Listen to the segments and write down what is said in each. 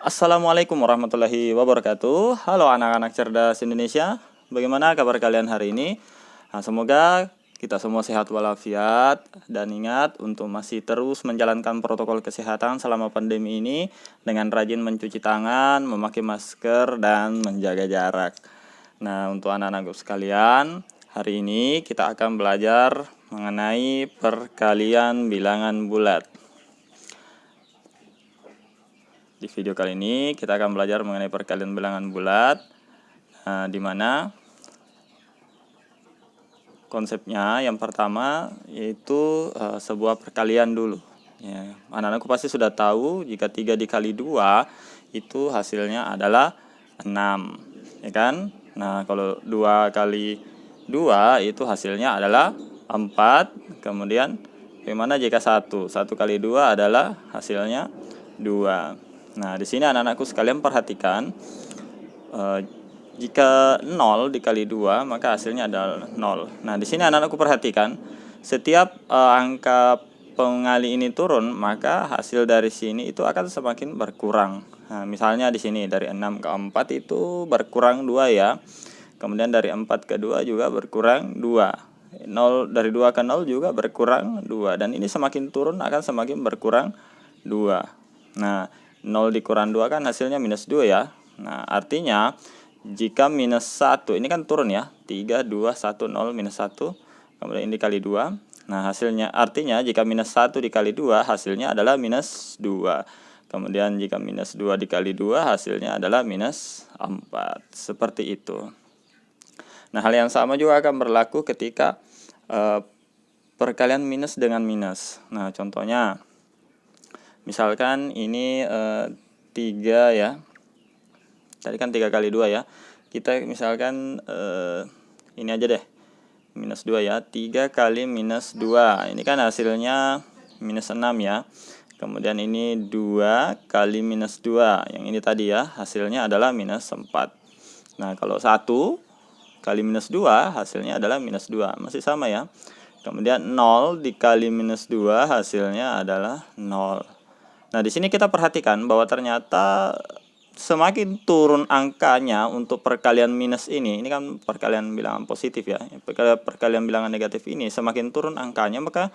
Assalamualaikum warahmatullahi wabarakatuh. Halo anak-anak cerdas Indonesia. Bagaimana kabar kalian hari ini? Semoga kita semua sehat walafiat. Dan ingat untuk masih terus menjalankan protokol kesehatan selama pandemi ini dengan rajin mencuci tangan, memakai masker, dan menjaga jarak. Nah, untuk anak-anak sekalian, hari ini kita akan belajar mengenai perkalian bilangan bulat. Di video kali ini kita akan belajar mengenai perkalian bilangan bulat, di mana konsepnya yang pertama yaitu sebuah perkalian dulu. Ya, anak-anakku pasti sudah tahu jika 3 dikali 2 itu hasilnya adalah 6, ya kan? Nah, kalau 2 kali 2 itu hasilnya adalah 4. Kemudian bagaimana jika 1 kali 2 adalah hasilnya 2. Nah, di sini anak-anakku sekalian perhatikan, jika 0 dikali 2 maka hasilnya adalah 0. Nah, di sini anak-anakku perhatikan, setiap angka pengali ini turun, maka hasil dari sini itu akan semakin berkurang. Nah, misalnya di sini dari 6 ke 4 itu berkurang 2 ya. Kemudian dari 4 ke 2 juga berkurang 2. 0 dari 2 ke 0 juga berkurang 2, dan ini semakin turun akan semakin berkurang 2. Nah, 0 dikurang 2 kan hasilnya minus 2 ya. Nah, artinya jika minus 1, ini kan turun ya, 3, 2, 1, 0, minus 1, kemudian ini dikali 2. Nah, hasilnya artinya jika minus 1 dikali 2 hasilnya adalah minus 2. Kemudian jika minus 2 dikali 2 hasilnya adalah minus 4. Seperti itu. Nah, hal yang sama juga akan berlaku ketika perkalian minus dengan minus. Nah, contohnya misalkan ini 3 ya. Tadi kan 3 kali 2 ya. Kita misalkan ini aja deh. Minus 2 ya. 3 kali minus 2. Ini kan hasilnya minus 6 ya. Kemudian ini 2 kali minus 2. Yang ini tadi ya. Hasilnya adalah minus 4. Nah, kalau 1 kali minus 2 hasilnya adalah minus 2. Masih sama ya. Kemudian 0 dikali minus 2 hasilnya adalah 0. Nah, di sini kita perhatikan bahwa ternyata semakin turun angkanya untuk perkalian minus ini kan perkalian bilangan positif ya. Perkalian bilangan negatif ini semakin turun angkanya, maka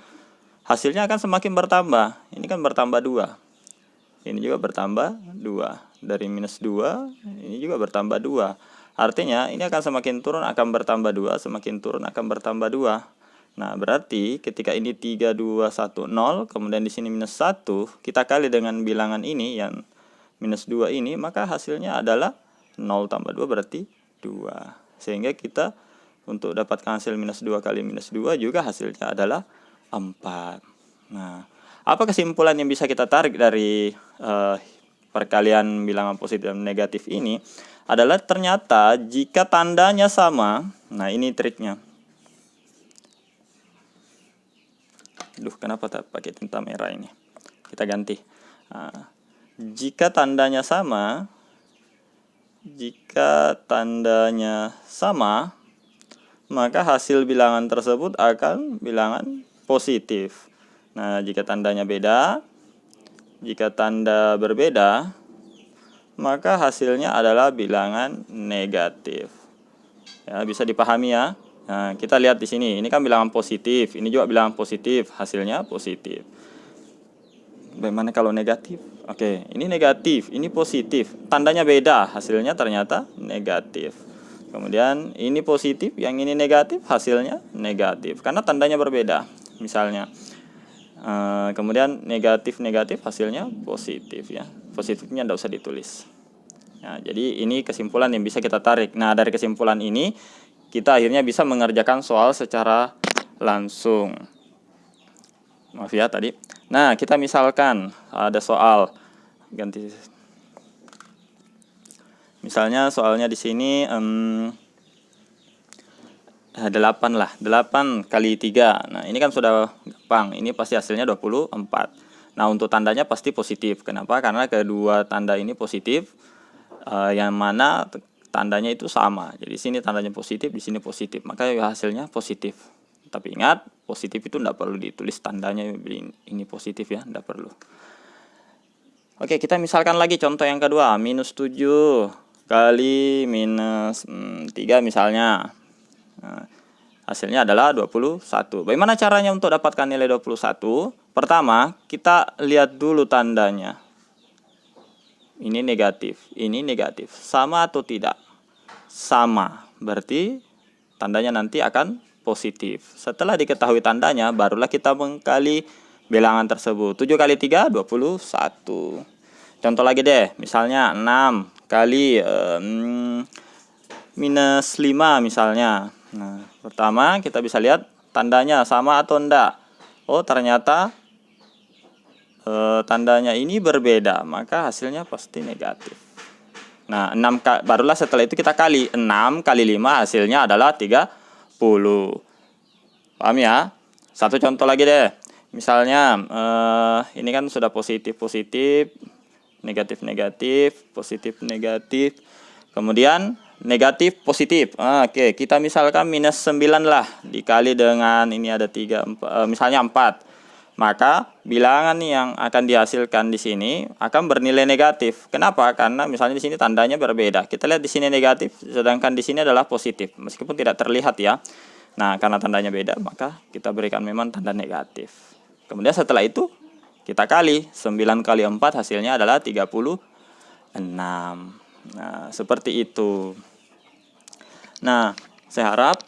hasilnya akan semakin bertambah. Ini kan bertambah 2. Ini juga bertambah 2. Dari minus 2, ini juga bertambah 2. Artinya ini akan semakin turun akan bertambah 2, semakin turun akan bertambah 2. Nah, berarti ketika ini 3, 2, 1, 0, kemudian di sini minus 1, kita kali dengan bilangan ini yang minus 2 ini, maka hasilnya adalah 0 tambah 2 berarti 2. Sehingga kita untuk dapatkan hasil minus 2 kali minus 2 juga hasilnya adalah 4. Nah, apa kesimpulan yang bisa kita tarik dari perkalian bilangan positif dan negatif ini adalah ternyata jika tandanya sama, nah ini triknya. Kenapa tak pakai tinta merah ini? Kita ganti. Nah, jika tandanya sama, maka hasil bilangan tersebut akan bilangan positif. Nah, jika tandanya beda, jika tanda berbeda, maka hasilnya adalah bilangan negatif. Ya, bisa dipahami ya. Nah, kita lihat di sini, ini kan bilangan positif, ini juga bilangan positif, hasilnya positif. Bagaimana kalau negatif? Oke, ini negatif, ini positif, tandanya beda, hasilnya ternyata negatif. Kemudian ini positif, yang ini negatif, hasilnya negatif, karena tandanya berbeda. Misalnya, kemudian negatif, hasilnya positif ya. Positifnya tidak usah ditulis. Nah, jadi ini kesimpulan yang bisa kita tarik. Nah, dari kesimpulan ini kita akhirnya bisa mengerjakan soal secara langsung. Maaf ya tadi. Nah, kita misalkan ada soal ganti. Misalnya soalnya di sini 8 lah. 8 kali 3. Nah, ini kan sudah gampang. Ini pasti hasilnya 24. Nah, untuk tandanya pasti positif. Kenapa? Karena kedua tanda ini positif. Yang mana tandanya itu sama. Jadi di sini tandanya positif, di sini positif. Maka hasilnya positif. Tapi ingat, positif itu tidak perlu ditulis tandanya ini positif ya, tidak perlu. Oke, kita misalkan lagi contoh yang kedua, minus 7 kali minus 3 misalnya. Nah, hasilnya adalah 21. Bagaimana caranya untuk dapatkan nilai 21? Pertama, kita lihat dulu tandanya. Ini negatif, ini negatif. Sama atau tidak? Sama. Berarti tandanya nanti akan positif. Setelah diketahui tandanya, barulah kita mengkali bilangan tersebut. 7 kali 3, 21. Contoh lagi deh, misalnya 6 kali minus 5 misalnya. Nah, pertama kita bisa lihat tandanya sama atau enggak. Oh, ternyata tandanya ini berbeda, maka hasilnya pasti negatif. Nah, barulah setelah itu kita kali 6 kali 5 hasilnya adalah 30. Paham ya? Satu contoh lagi deh. Misalnya ini kan sudah positif, negatif, positif, negatif. Kemudian negatif, positif. Oke, kita misalkan minus 9 lah dikali dengan ini ada 3, misalnya 4. Maka bilangan yang akan dihasilkan di sini akan bernilai negatif. Kenapa? Karena misalnya di sini tandanya berbeda. Kita lihat di sini negatif, sedangkan di sini adalah positif, meskipun tidak terlihat ya. Nah, karena tandanya beda, maka kita berikan memang tanda negatif. Kemudian setelah itu kita kali 9 kali 4 hasilnya adalah 36. Nah, seperti itu. Nah, saya harap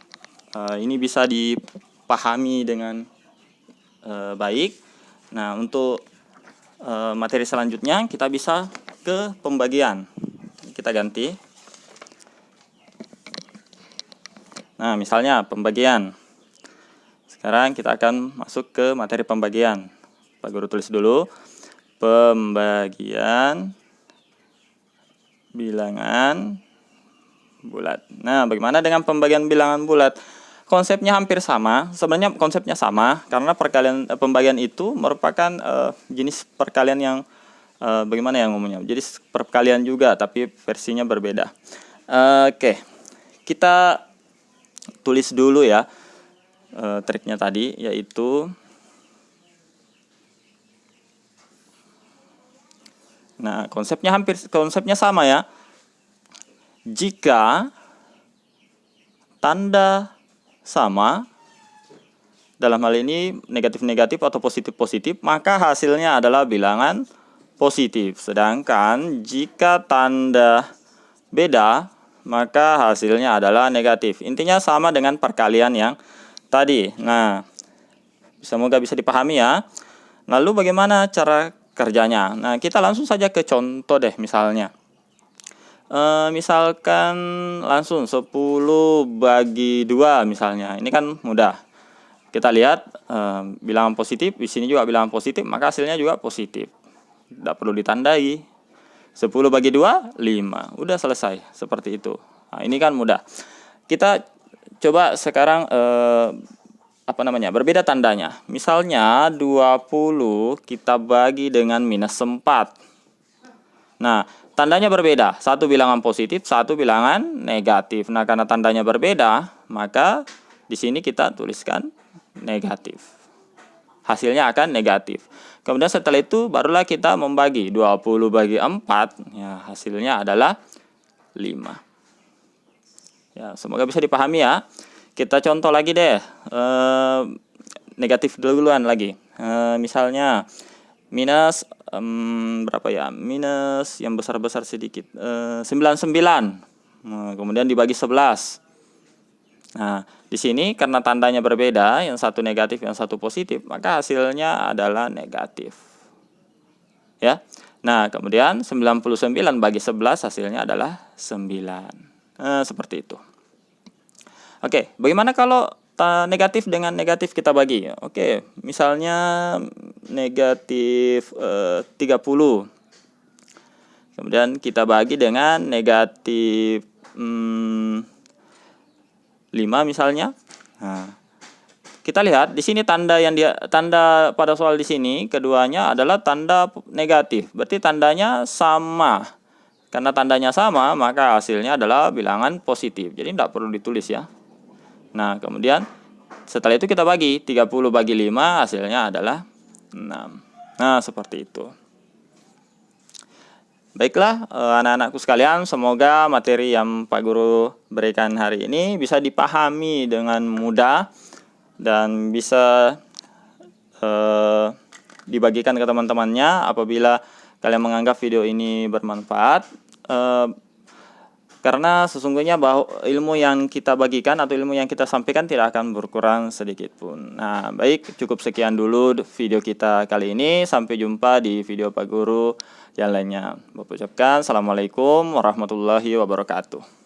ini bisa dipahami dengan baik. Nah, untuk materi selanjutnya kita bisa ke pembagian. Kita ganti. Nah, misalnya pembagian. Sekarang kita akan masuk ke materi pembagian. Pak Guru tulis dulu. Pembagian bilangan bulat. Nah, bagaimana dengan pembagian bilangan bulat? Konsepnya hampir sama. Sebenarnya konsepnya sama karena pembagian itu merupakan jenis perkalian yang bagaimana ya ngomongnya? Jadi perkalian juga tapi versinya berbeda. Oke. Kita tulis dulu ya triknya tadi, yaitu konsepnya sama ya. Jika tanda sama, dalam hal ini negatif-negatif atau positif-positif, maka hasilnya adalah bilangan positif. Sedangkan jika tanda beda, maka hasilnya adalah negatif. Intinya sama dengan perkalian yang tadi. Nah, semoga bisa dipahami ya. Lalu bagaimana cara kerjanya? Nah, kita langsung saja ke contoh deh misalnya. Misalkan langsung 10 bagi 2 misalnya. Ini kan mudah. Kita lihat bilangan positif, di sini juga bilangan positif, maka hasilnya juga positif. Tidak perlu ditandai. 10 bagi 2, 5. Udah selesai, seperti itu. Nah, ini kan mudah. Kita coba sekarang berbeda tandanya. Misalnya 20 kita bagi dengan minus 4. Nah, tandanya berbeda. Satu bilangan positif, satu bilangan negatif. Nah, karena tandanya berbeda, maka di sini kita tuliskan negatif. Hasilnya akan negatif. Kemudian setelah itu barulah kita membagi 20 bagi 4, ya hasilnya adalah 5. Ya, semoga bisa dipahami ya. Kita contoh lagi deh. Negatif duluan lagi. Misalnya minus berapa ya? Minus yang besar-besar sedikit. 99. Kemudian dibagi 11. Nah, di sini karena tandanya berbeda, yang satu negatif, yang satu positif, maka hasilnya adalah negatif. Ya. Nah, kemudian 99 bagi 11 hasilnya adalah 9. Seperti itu. Oke, bagaimana kalau negatif dengan negatif kita bagi? Oke, misalnya negatif 30. Kemudian kita bagi dengan negatif 5 misalnya. Nah, kita lihat di sini tanda pada soal di sini keduanya adalah tanda negatif. Berarti tandanya sama. Karena tandanya sama, maka hasilnya adalah bilangan positif. Jadi tidak perlu ditulis ya. Nah, kemudian setelah itu kita bagi 30 bagi 5 hasilnya adalah 6. Nah, seperti itu. Baiklah, anak-anakku sekalian, semoga materi yang Pak Guru berikan hari ini bisa dipahami dengan mudah dan bisa dibagikan ke teman-temannya apabila kalian menganggap video ini bermanfaat. Karena sesungguhnya bahwa ilmu yang kita bagikan atau ilmu yang kita sampaikan tidak akan berkurang sedikit pun. Nah, baik, cukup sekian dulu video kita kali ini. Sampai jumpa di video Pak Guru yang lainnya. Bapak ucapkan Assalamualaikum warahmatullahi wabarakatuh.